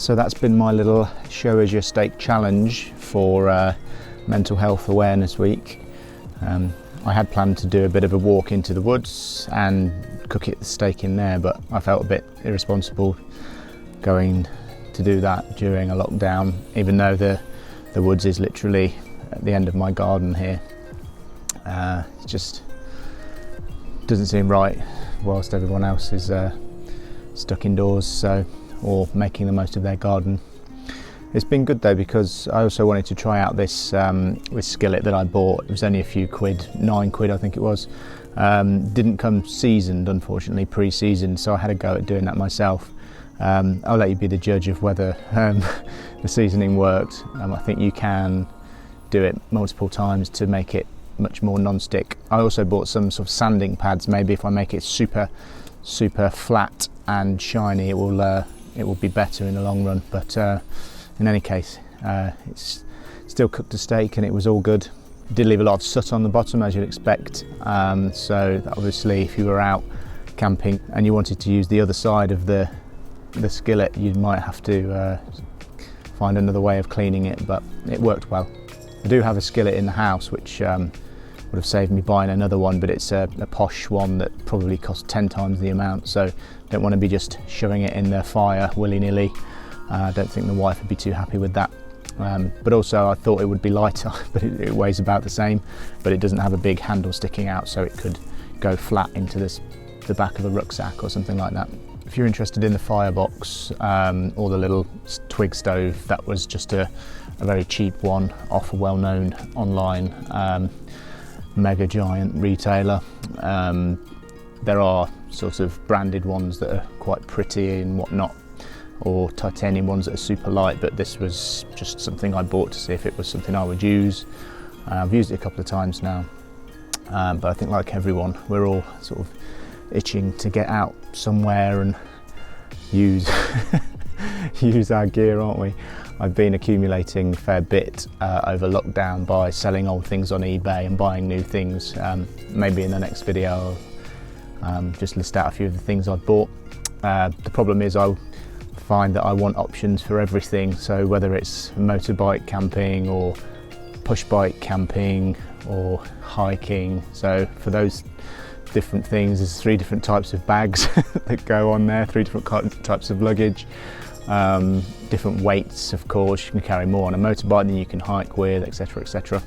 So that's been my little show as your steak challenge for Mental Health Awareness Week. I had planned to do a bit of a walk into the woods and cook the steak in there, but I felt a bit irresponsible going to do that during a lockdown, even though the woods is literally at the end of my garden here. It just doesn't seem right whilst everyone else is stuck indoors, or making the most of their garden. It's been good though, because I also wanted to try out this skillet that I bought. It was only a few quid, £9 I think it was. Didn't come seasoned, unfortunately, pre-seasoned, so I had a go at doing that myself. I'll let you be the judge of whether the seasoning worked. I think you can do it multiple times to make it much more non-stick. I also bought some sort of sanding pads. Maybe if I make it super flat and shiny, it will be better in the long run. But in any case, it's still cooked a steak and it was all good. It did leave a lot of soot on the bottom, as you'd expect. So obviously, if you were out camping and you wanted to use the other side of the skillet, you might have to find another way of cleaning it, but it worked well. I do have a skillet in the house which would have saved me buying another one, but it's a posh one that probably costs 10 times the amount, so don't want to be just shoving it in the fire willy-nilly. I don't think the wife would be too happy with that. But also I thought it would be lighter, but it weighs about the same, but it doesn't have a big handle sticking out, so it could go flat into the back of a rucksack or something like that. If you're interested in the firebox or the little twig stove, that was just a very cheap one off a well-known online mega giant retailer. There are sort of branded ones that are quite pretty and whatnot, or titanium ones that are super light, but this was just something I bought to see if it was something I would use. I've used it a couple of times now, but I think like everyone, we're all sort of itching to get out somewhere and use our gear, aren't we? I've been accumulating a fair bit over lockdown by selling old things on eBay and buying new things. Maybe in the next video I'll just list out a few of the things I've bought. The problem is I find that I want options for everything, so whether it's motorbike camping or push bike camping or hiking, so for those different things there's 3 different types of bags that go on there, 3 different types of luggage, different weights. Of course, you can carry more on a motorbike than you can hike with, etc, etc.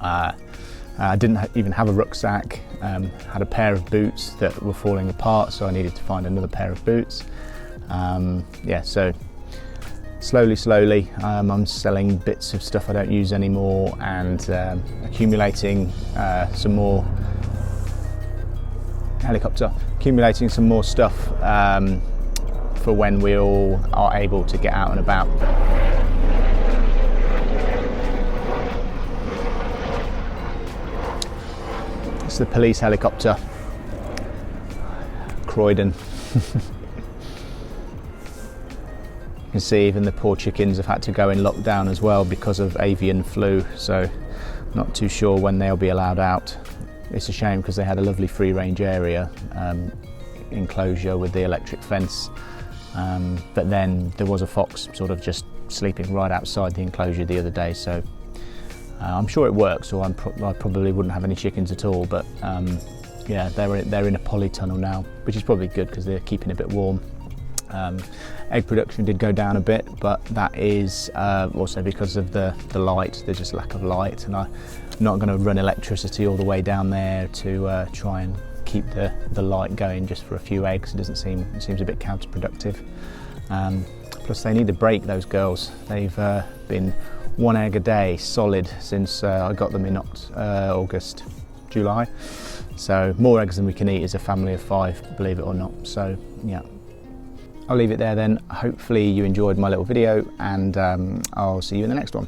I didn't even have a rucksack. Had a pair of boots that were falling apart, so I needed to find another pair of boots. Yeah, so slowly I'm selling bits of stuff I don't use anymore and accumulating some more accumulating some more stuff for when we all are able to get out and about. It's the police helicopter, Croydon. You can see even the poor chickens have had to go in lockdown as well because of avian flu, so not too sure when they'll be allowed out. It's a shame because they had a lovely free range area, enclosure with the electric fence, but then there was a fox sort of just sleeping right outside the enclosure the other day, so I'm sure it works, or I probably wouldn't have any chickens at all, but yeah, they're in a polytunnel now, which is probably good because they're keeping a bit warm. Egg production did go down a bit, but that is also because of the light. There's just lack of light, and I'm not going to run electricity all the way down there to try and keep the light going just for a few eggs. It seems a bit counterproductive. Plus they need a break, those girls. They've been 1 egg a day solid since I got them in July. So more eggs than we can eat as a family of 5, believe it or not. So yeah, I'll leave it there then. Hopefully you enjoyed my little video, and I'll see you in the next one.